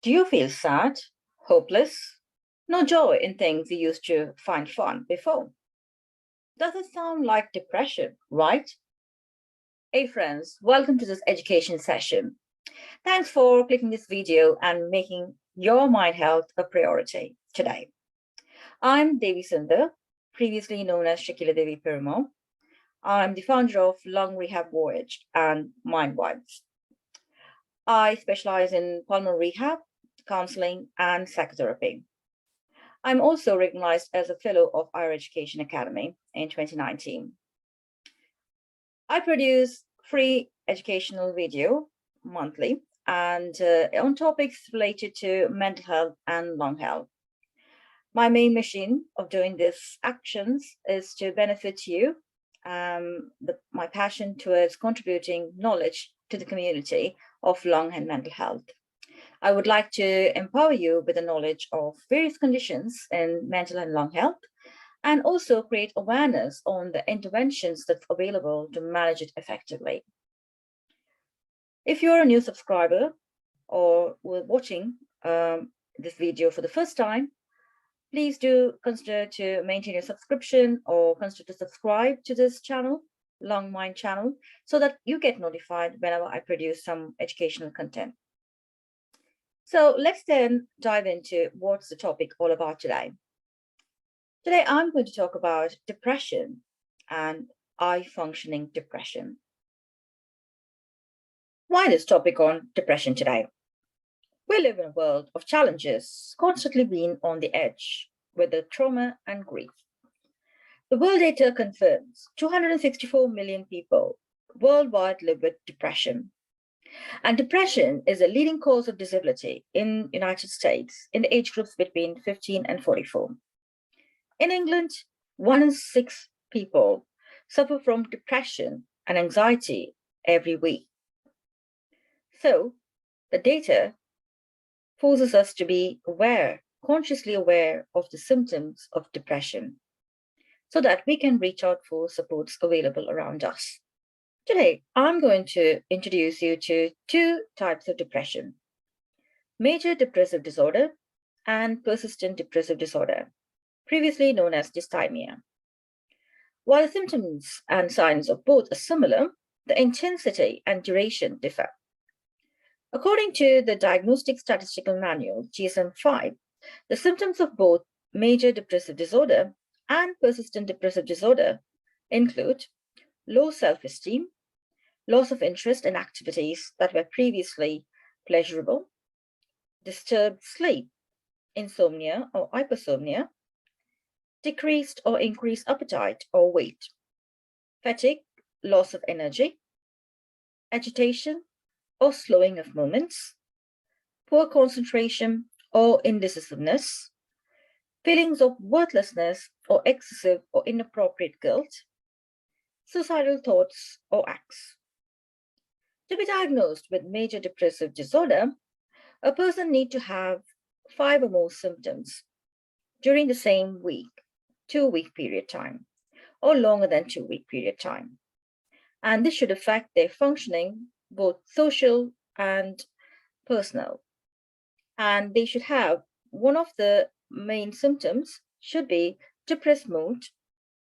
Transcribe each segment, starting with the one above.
Do you feel sad, hopeless, no joy in things you used to find fun before? Does it sound like depression, right? Hey friends, welcome to this education session. Thanks for clicking this video and making your mind health a priority today. I'm Devi Sundar, previously known as Shakila Devi Perumal. I'm the founder of Lung Rehab Voyage and Mind Vibes. I specialize in pulmonary rehab, counseling, and psychotherapy. I'm also recognized as a fellow of Higher Education Academy in 2019. I produce free educational video monthly and on topics related to mental health and lung health. My main mission of doing these actions is to benefit you. My passion towards contributing knowledge to the community of lung and mental health. I would like to empower you with the knowledge of various conditions in mental and lung health, and also create awareness on the interventions that's available to manage it effectively. If you're a new subscriber or were watching this video for the first time, please do consider to maintain your subscription or consider to subscribe to this channel, Lung Mind channel, so that you get notified whenever I produce some educational content. So let's then dive into what's the topic all about today. Today, I'm going to talk about depression and high-functioning depression. Why this topic on depression today? We live in a world of challenges, constantly being on the edge with the trauma and grief. The world data confirms 264 million people worldwide live with depression. And depression is a leading cause of disability in the United States in the age groups between 15 and 44. In England, 1 in 6 people suffer from depression and anxiety every week. So the data forces us to be aware, consciously aware of the symptoms of depression so that we can reach out for supports available around us. Today, I'm going to introduce you to 2 types of depression: major depressive disorder and persistent depressive disorder, previously known as dysthymia. While the symptoms and signs of both are similar, the intensity and duration differ. According to the Diagnostic Statistical Manual, DSM-5, the symptoms of both major depressive disorder and persistent depressive disorder include low self-esteem, loss of interest in activities that were previously pleasurable, disturbed sleep, insomnia or hypersomnia, decreased or increased appetite or weight, fatigue, loss of energy, agitation or slowing of movements, poor concentration or indecisiveness, feelings of worthlessness or excessive or inappropriate guilt, suicidal thoughts or acts. To be diagnosed with major depressive disorder, a person needs to have 5 or more symptoms during the same week, 2-week period time, or longer than 2-week period time. And this should affect their functioning, both social and personal. And they should have one of the main symptoms should be depressed mood,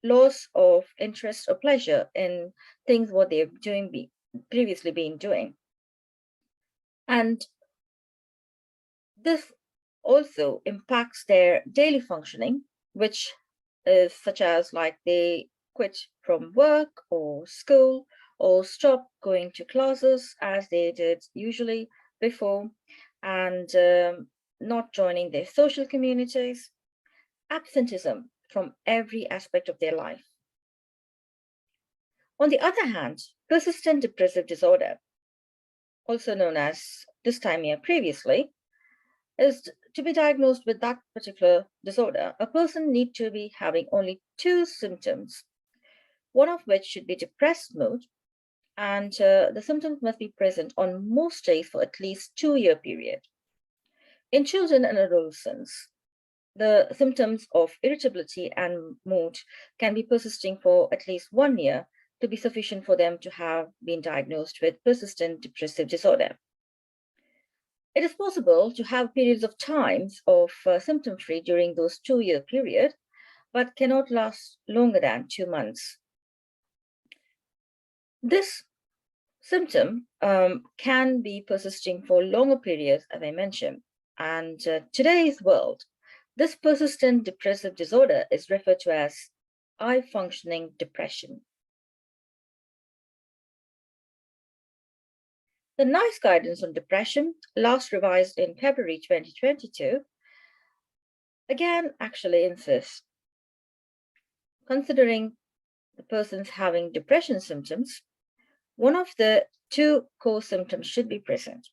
loss of interest or pleasure in things what they've previously been doing. And this also impacts their daily functioning, which is such as like they quit from work or school or stop going to classes as they did usually before, and not joining their social communities, absenteeism from every aspect of their life. On the other hand, persistent depressive disorder, also known as dysthymia previously, is to be diagnosed with that particular disorder. A person needs to be having only 2 symptoms, one of which should be depressed mood, and the symptoms must be present on most days for at least 2-year period. In children and adolescents, the symptoms of irritability and mood can be persisting for at least 1 year to be sufficient for them to have been diagnosed with persistent depressive disorder. It is possible to have periods of times of symptom-free during those 2-year period, but cannot last longer than 2 months. This symptom can be persisting for longer periods, as I mentioned. And today's world, this persistent depressive disorder is referred to as high-functioning depression. The NICE guidance on depression, last revised in February 2022, again actually insists, considering the person's having depression symptoms, one of the 2 core symptoms should be present.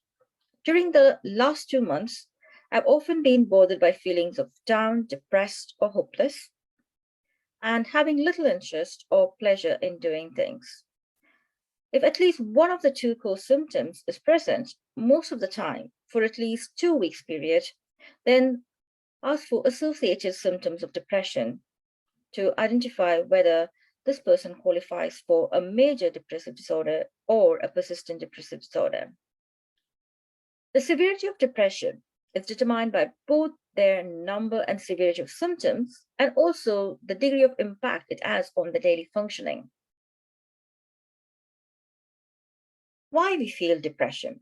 During the last 2 months, I've often been bothered by feelings of down, depressed, or hopeless, and having little interest or pleasure in doing things. If at least one of the 2 core symptoms is present most of the time for at least 2 weeks period, then ask for associated symptoms of depression to identify whether this person qualifies for a major depressive disorder or a persistent depressive disorder. The severity of depression is determined by both their number and severity of symptoms, and also the degree of impact it has on the daily functioning. Why we feel depression?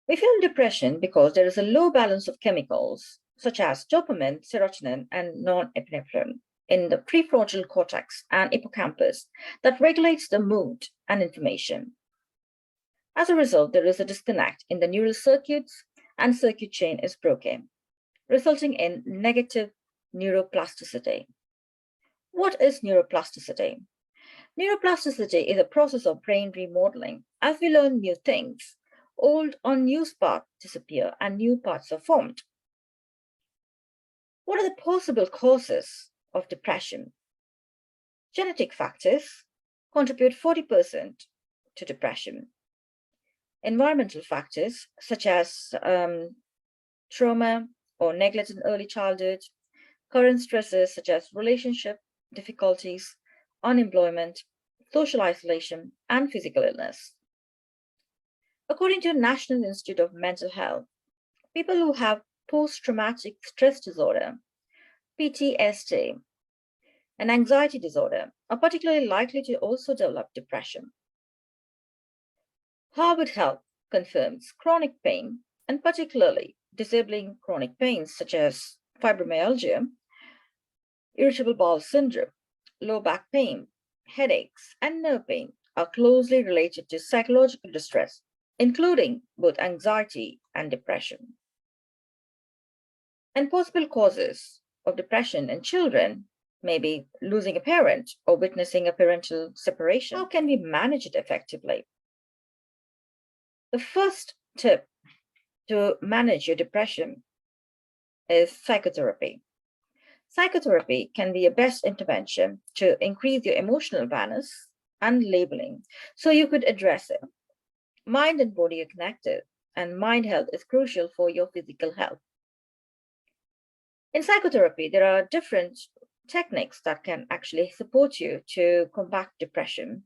We feel depression because there is a low balance of chemicals such as dopamine, serotonin, and norepinephrine in the prefrontal cortex and hippocampus that regulates the mood and information. As a result, there is a disconnect in the neural circuits and circuit chain is broken, resulting in negative neuroplasticity. What is neuroplasticity? Neuroplasticity is a process of brain remodeling. As we learn new things, old unused parts disappear and new parts are formed. What are the possible causes of depression? Genetic factors contribute 40% to depression. Environmental factors such as trauma or neglect in early childhood, current stresses such as relationship difficulties, unemployment, social isolation, and physical illness. According to the National Institute of Mental Health, people who have post-traumatic stress disorder, PTSD, and anxiety disorder are particularly likely to also develop depression. Harvard Health confirms chronic pain, and particularly disabling chronic pains such as fibromyalgia, irritable bowel syndrome, low back pain, headaches, and nerve pain are closely related to psychological distress, including both anxiety and depression. And possible causes of depression in children may be losing a parent or witnessing a parental separation. How can we manage it effectively? The first tip to manage your depression is psychotherapy. Psychotherapy can be a best intervention to increase your emotional awareness and labeling so you could address it. Mind and body are connected, and mind health is crucial for your physical health. In psychotherapy, there are different techniques that can actually support you to combat depression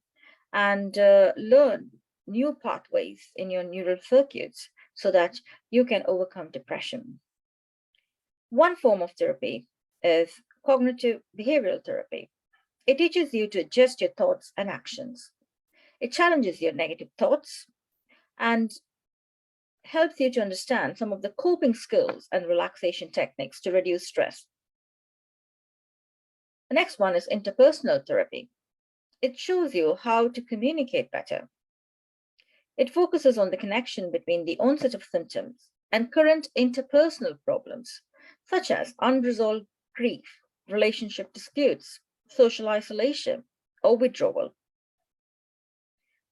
and learn new pathways in your neural circuits so that you can overcome depression. One form of therapy is cognitive behavioral therapy. It teaches you to adjust your thoughts and actions. It challenges your negative thoughts and helps you to understand some of the coping skills and relaxation techniques to reduce stress. The next one is interpersonal therapy. It shows you how to communicate better. It focuses on the connection between the onset of symptoms and current interpersonal problems, such as unresolved grief, relationship disputes, social isolation, or withdrawal.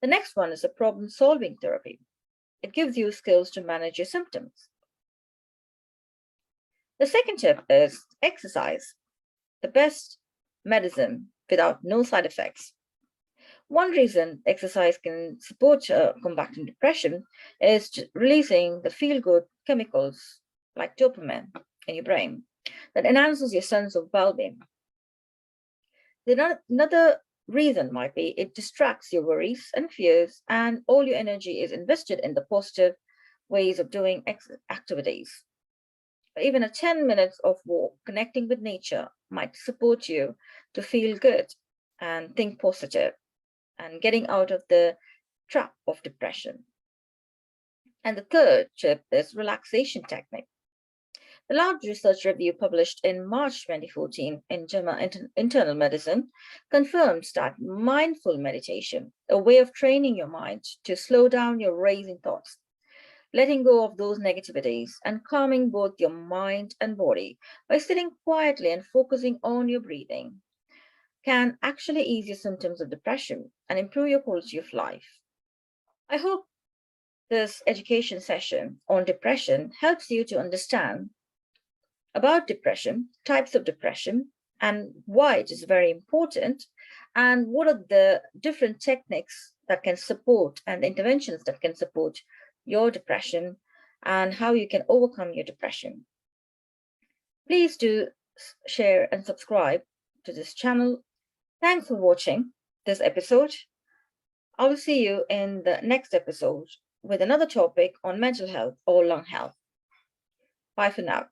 The next one is a problem-solving therapy. It gives you skills to manage your symptoms. The second tip is exercise, the best medicine without no side effects. One reason exercise can support combating depression is releasing the feel-good chemicals like dopamine in your brain that enhances your sense of well-being. Another reason might be it distracts your worries and fears, and all your energy is invested in the positive ways of doing activities. Even a 10 minutes of walk, connecting with nature might support you to feel good and think positive and getting out of the trap of depression. And the third tip is relaxation technique. The large research review published in March 2014 in JAMA Internal Medicine confirms that mindful meditation, a way of training your mind to slow down your racing thoughts, letting go of those negativities, and calming both your mind and body by sitting quietly and focusing on your breathing, can actually ease your symptoms of depression and improve your quality of life. I hope this education session on depression helps you to understand about depression, types of depression, and why it is very important, and what are the different techniques that can support and interventions that can support your depression, and how you can overcome your depression. Please do share and subscribe to this channel. Thanks for watching this episode. I will see you in the next episode with another topic on mental health or lung health. Bye for now.